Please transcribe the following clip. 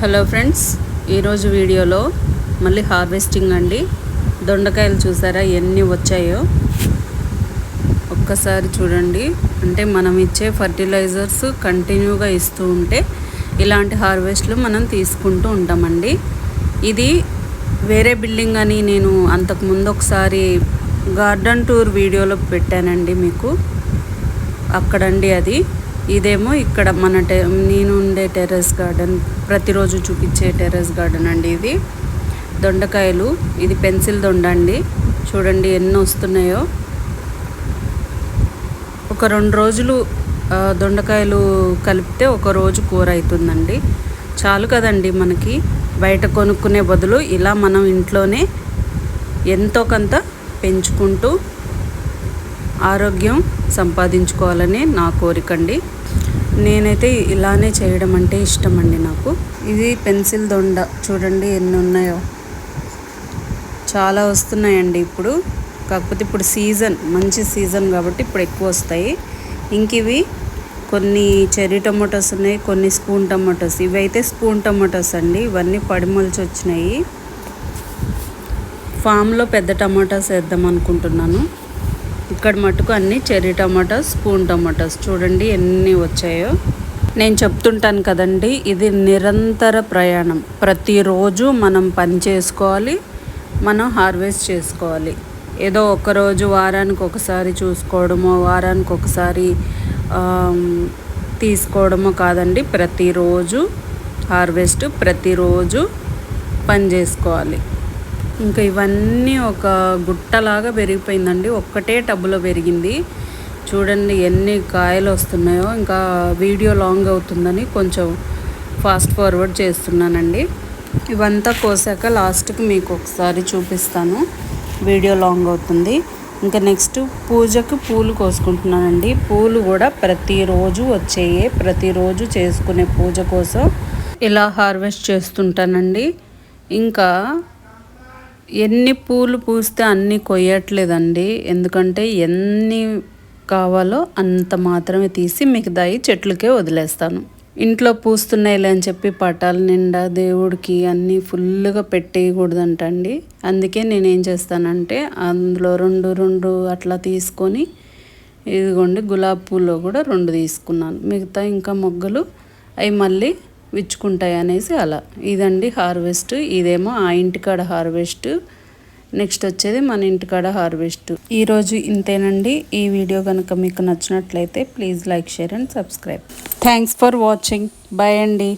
Hello friends, ఈరోజు వీడియోలో మళ్ళీ హార్వెస్టింగ్ అండి. దొండకాయలు చూసారా ఎన్ని వచ్చాయో ఒక్కసారి చూడండి. అంటే మనం ఇచ్చే ఫర్టిలైజర్స్ కంటిన్యూగా ఇస్తూ ఉంటే ఇలాంటి హార్వెస్ట్లు మనం తీసుకుంటూ ఉంటామండి. ఇది వేరే బిల్డింగ్ అని నేను అంతకుముందు ఒకసారి గార్డెన్ టూర్ వీడియోలో పెట్టానండి మీకు. అక్కడండి అది. ఇదేమో ఇక్కడ మన నేను ఉండే టెర్రస్ గార్డెన్, ప్రతిరోజు చూపించే టెర్రస్ గార్డెన్ అండి ఇది. దొండకాయలు, ఇది పెన్సిల్ దొండ అండి. చూడండి ఎన్ని వస్తున్నాయో. ఒక 2 రోజులు దొండకాయలు కలిపితే ఒక రోజు కూర అవుతుందండి. చాలు కదండి మనకి. బయట కొనుక్కునే బదులు ఇలా మనం ఇంట్లోనే ఎంతో కొంత పెంచుకుంటూ ఆరోగ్యం సంపాదించుకోవాలని నా కోరికండి. నేనైతే ఇలానే చేయడం అంటే ఇష్టం అండి నాకు. ఇది పెన్సిల్ దొండ చూడండి ఎన్ని ఉన్నాయో. చాలా వస్తున్నాయండి ఇప్పుడు. కాకపోతే ఇప్పుడు సీజన్, మంచి సీజన్ కాబట్టి ఇప్పుడు ఎక్కువ వస్తాయి. ఇంక ఇవి కొన్ని చెర్రీ టమాటోస్ ఉన్నాయి, కొన్ని స్పూన్ టమాటోస్. ఇవి అయితే స్పూన్ టమాటోస్ అండి. ఇవన్నీ పడిమొలిచి వచ్చినాయి. ఫామ్లో పెద్ద టమాటాస్ వేద్దాం అనుకుంటున్నాను. ఇక్కడ మటుకు అన్ని చెర్రీ టమాటోస్, స్పూన్ టమాటోస్. చూడండి ఎన్ని వచ్చాయో. నేను చెప్తుంటాను కదండి, ఇది నిరంతర ప్రయాణం. ప్రతిరోజు మనం పని చేసుకోవాలి, మనం హార్వెస్ట్ చేసుకోవాలి. ఏదో ఒకరోజు వారానికి ఒకసారి చూసుకోవడమో, వారానికి ఒకసారి తీసుకోవడమో కాదండి. ప్రతిరోజు హార్వెస్ట్, ప్రతిరోజు పని చేసుకోవాలి. ఇంకా ఇవన్నీ ఒక గుట్టలాగా పెరిగిపోయిందండి. ఒక్కటే టబ్బులో పెరిగింది. చూడండి ఎన్ని కాయలు వస్తున్నాయో. ఇంకా వీడియో లాంగ్ అవుతుందని కొంచెం ఫాస్ట్ ఫార్వర్డ్ చేస్తున్నానండి. ఇవంతా కోసాక లాస్ట్కి మీకు ఒకసారి చూపిస్తాను. వీడియో లాంగ్ అవుతుంది. ఇంకా నెక్స్ట్ పూజకు పూలు కోసుకుంటున్నానండి. పూలు కూడా ప్రతిరోజు వచ్చేయే, ప్రతిరోజు చేసుకునే పూజ కోసం ఇలా హార్వెస్ట్ చేస్తుంటానండి. ఇంకా ఎన్ని పూలు పూస్తే అన్నీ కొయ్యట్లేదండి. ఎందుకంటే ఎన్ని కావాలో అంత మాత్రమే తీసి మిగతాయి చెట్లకే వదిలేస్తాను. ఇంట్లో పూస్తున్నాయిలే అని చెప్పి పటాల నిండా దేవుడికి అన్నీ ఫుల్గా పెట్టేయకూడదంటండి. అందుకే నేనేం చేస్తానంటే అందులో రెండు అట్లా తీసుకొని, ఇదిగోండి గులాబీ పూల్లో కూడా 2 తీసుకున్నాను. మిగతా ఇంకా మొగ్గలు అవి మళ్ళీ విచ్చుకుంటాయి అనేసి అలా. ఇదండి హార్వెస్ట్. ఇదేమో ఆ ఇంటికాడ హార్వెస్ట్. నెక్స్ట్ వచ్చేది మన ఇంటికాడ హార్వెస్ట్. ఈరోజు ఇంతేనండి. ఈ వీడియో కనుక మీకు నచ్చినట్లయితే please like, share and subscribe. Thanks for watching. Bye అండి.